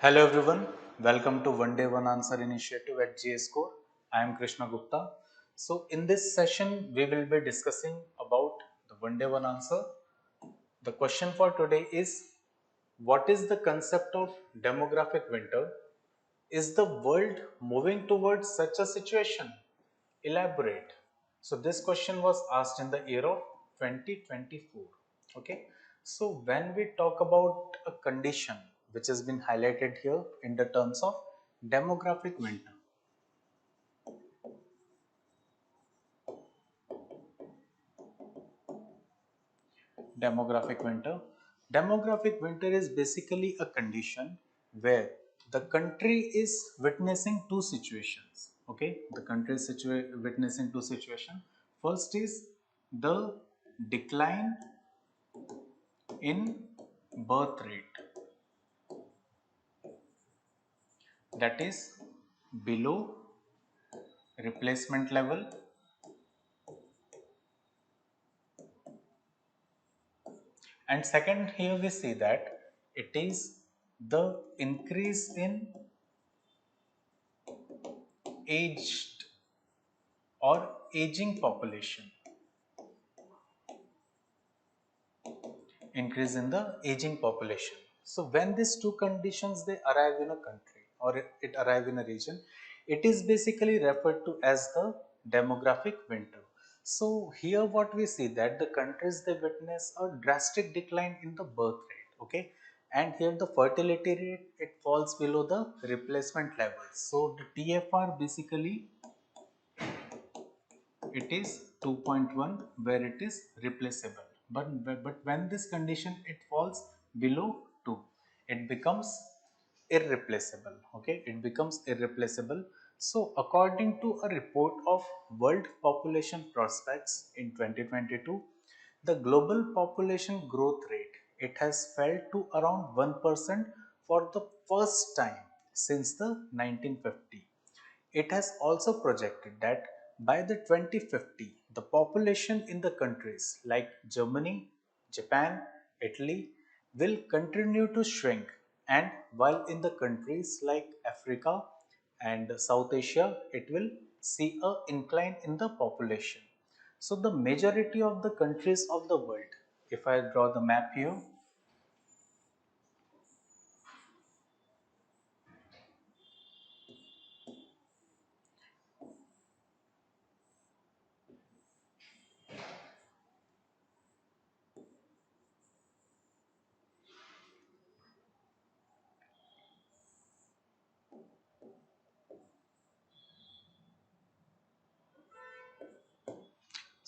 Hello everyone, welcome to One Day One Answer initiative at GS Core. I am Krishna Gupta. So in this session we will be discussing about the One Day One Answer. The question for today is, what is the concept of demographic winter? Is the world moving towards such a situation? Elaborate. So this question was asked in the year of 2024. Okay. So when we talk about a condition which has been highlighted here in the terms of demographic winter. Demographic winter. Demographic winter is basically a condition where the country is witnessing two situations. Okay, the country is witnessing two situations. First is the decline in birth rate, that is below replacement level, and second, here we see that it is the increase in aged or aging population, increase in the aging population. So when these two conditions they arrive in a country or it arrive in a region, it is basically referred to as the demographic winter. So here what we see that the countries they witness a drastic decline in the birth rate. Okay, and here the fertility rate it falls below the replacement level. So the TFR basically it is 2.1 where it is replaceable, but when this condition it falls below 2, it becomes irreplaceable. Okay, it becomes irreplaceable. So according to a report of World Population Prospects in 2022, the global population growth rate it has fell to around 1% for the first time since the 1950. It has also projected that by the 2050, the population in the countries like Germany, Japan, Italy will continue to shrink, and while in the countries like Africa and South Asia, it will see a incline in the population. So the majority of the countries of the world, if I draw the map here,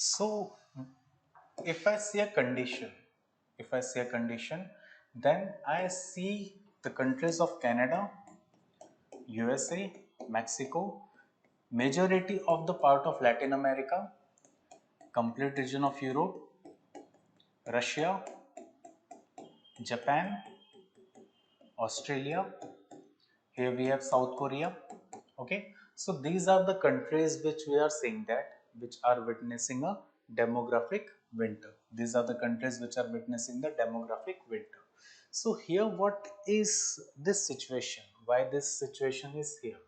so if I see a condition, if I see a condition, then I see the countries of Canada, USA, Mexico, majority of the part of Latin America, complete region of Europe, Russia, Japan, Australia. Here we have South Korea. Okay, so these are the countries which we are seeing that which are witnessing a demographic winter. These are the countries which are witnessing the demographic winter. So here what is this situation? Why this situation is here?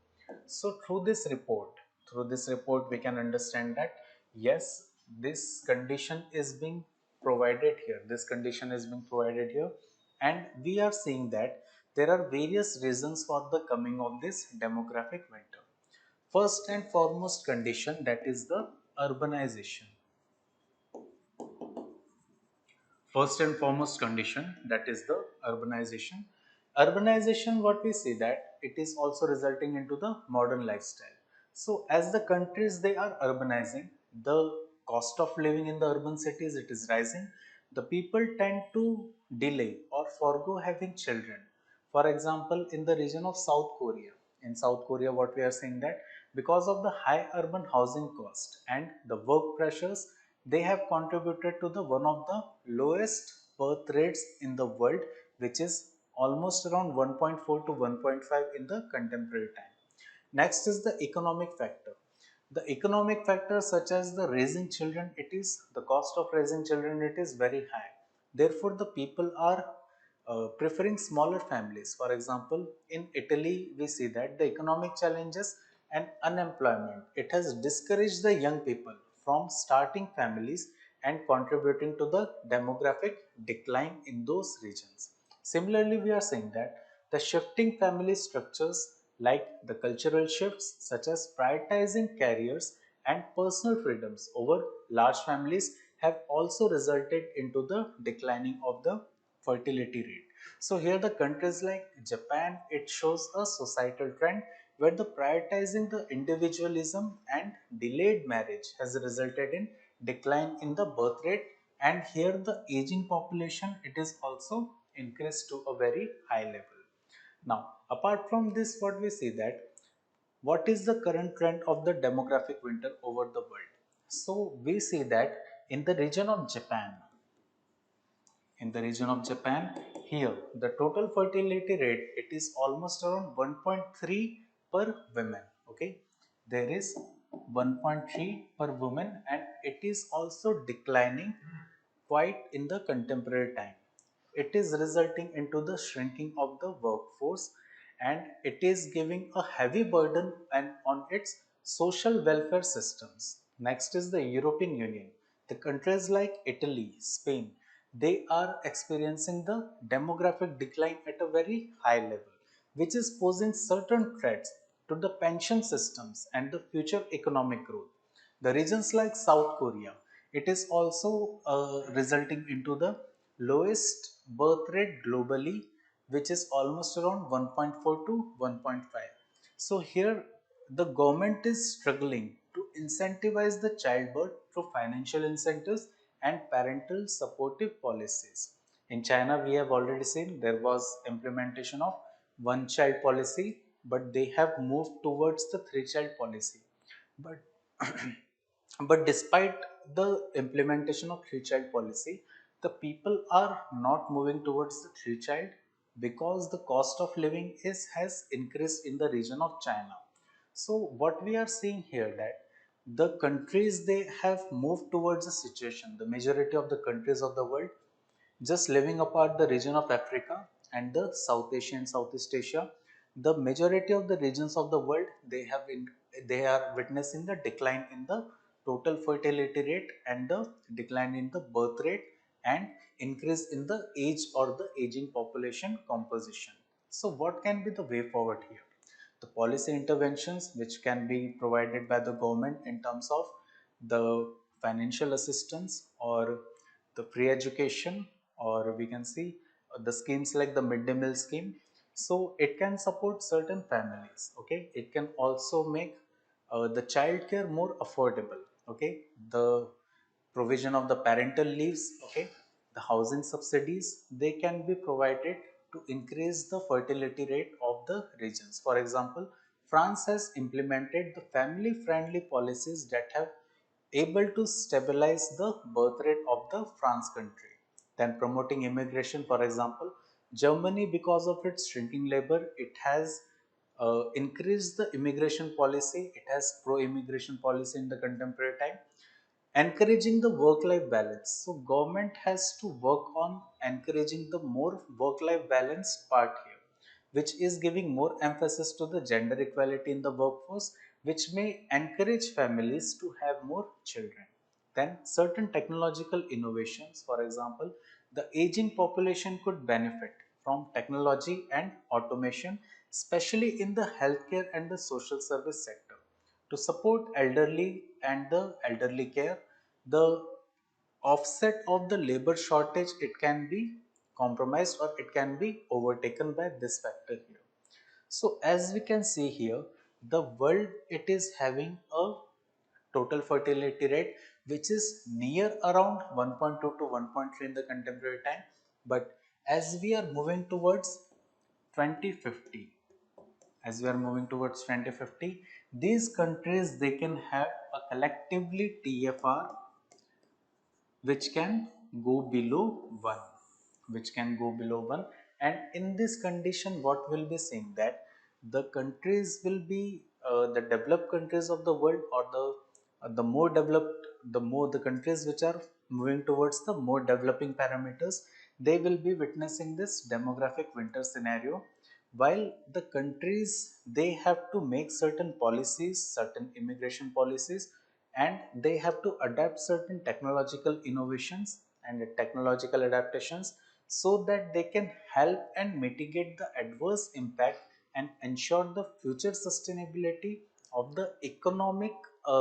So through this report we can understand that yes, this condition is being provided here. This condition is being provided here, and we are seeing that there are various reasons for the coming of this demographic winter. First and foremost condition that is the urbanization. First and foremost condition that is the urbanization. Urbanization, what we see that it is also resulting into the modern lifestyle. So as the countries they are urbanizing, the cost of living in the urban cities it is rising. The people tend to delay or forego having children. For example, in the region of South Korea, in South Korea what we are seeing that because of the high urban housing cost and the work pressures, they have contributed to the one of the lowest birth rates in the world, which is almost around 1.4 to 1.5 in the contemporary time. Next is the economic factor. The economic factors such as the raising children, it is the cost of raising children it is very high. Therefore, the people are preferring smaller families. For example, in Italy, we see that the economic challenges and unemployment, it has discouraged the young people from starting families and contributing to the demographic decline in those regions. Similarly, we are saying that the shifting family structures like the cultural shifts such as prioritizing careers and personal freedoms over large families have also resulted into the declining of the fertility rate. So here the countries like Japan, it shows a societal trend where the prioritizing the individualism and delayed marriage has resulted in decline in the birth rate, and here the aging population, it is also increased to a very high level. Now, apart from this, what we see that what is the current trend of the demographic winter over the world? So we see that in the region of Japan, here the total fertility rate, it is almost around 1.3 per woman. Okay, there is 1.3 per woman, and it is also declining quite in the contemporary time. It is resulting into the shrinking of the workforce, and it is giving a heavy burden and on its social welfare systems. Next is the European Union. The countries like Italy, Spain, they are experiencing the demographic decline at a very high level, which is posing certain threats to the pension systems and the future economic growth. The regions like South Korea, it is also resulting into the lowest birth rate globally, which is almost around 1.4 to 1.5. So here the government is struggling to incentivize the childbirth through financial incentives and parental supportive policies. In China, we have already seen there was implementation of one child policy, but they have moved towards the three child policy. But but despite the implementation of three child policy, the people are not moving towards the three child because the cost of living is has increased in the region of China. So what we are seeing here that the countries, they have moved towards a situation, the majority of the countries of the world, just living apart the region of Africa and the South Asia and Southeast Asia, the majority of the regions of the world, they are witnessing the decline in the total fertility rate and the decline in the birth rate and increase in the age or the aging population composition. So what can be the way forward here? The policy interventions which can be provided by the government in terms of the financial assistance or the free education, or we can see the schemes like the midday meal scheme. So it can support certain families. Okay, it can also make the child care more affordable. Okay, the provision of the parental leaves, okay, the housing subsidies, they can be provided to increase the fertility rate of the regions. For example, France has implemented the family friendly policies that have able to stabilize the birth rate of the France country. Then promoting immigration, for example, Germany, because of its shrinking labor, it has increased the immigration policy. It has pro immigration policy in the contemporary time, encouraging the work life balance. So government has to work on encouraging the more work life balance part here, which is giving more emphasis to the gender equality in the workforce, which may encourage families to have more children. Then certain technological innovations, for example, the aging population could benefit from technology and automation, especially in the healthcare and the social service sector. To support elderly and the elderly care, the offset of the labor shortage, it can be compromised or it can be overtaken by this factor here. So as we can see here, the world, it is having a total fertility rate which is near around 1.2 to 1.3 in the contemporary time. But as we are moving towards 2050, as we are moving towards 2050, these countries, they can have a collectively TFR which can go below 1, and in this condition what we'll be seeing that the countries will be the developed countries of the world, or the more developed, the more the countries which are moving towards the more developing parameters, they will be witnessing this demographic winter scenario, while the countries, they have to make certain policies, certain immigration policies, and they have to adapt certain technological innovations and technological adaptations, so that they can help and mitigate the adverse impact and ensure the future sustainability of the economic,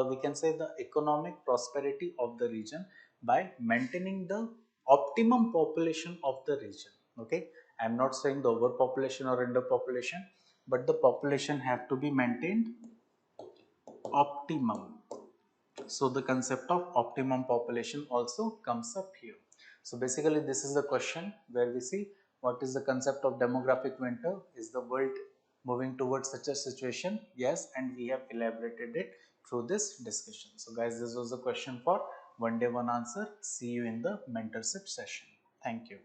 we can say the economic prosperity of the region, by maintaining the optimum population of the region. Okay, I am not saying the overpopulation or underpopulation, but the population have to be maintained optimum. So the concept of optimum population also comes up here. So basically this is the question where we see what is the concept of demographic winter. Is the world moving towards such a situation? Yes, and we have elaborated it through this discussion. So guys, this was the question for one day one answer. See you in the mentorship session. Thank you.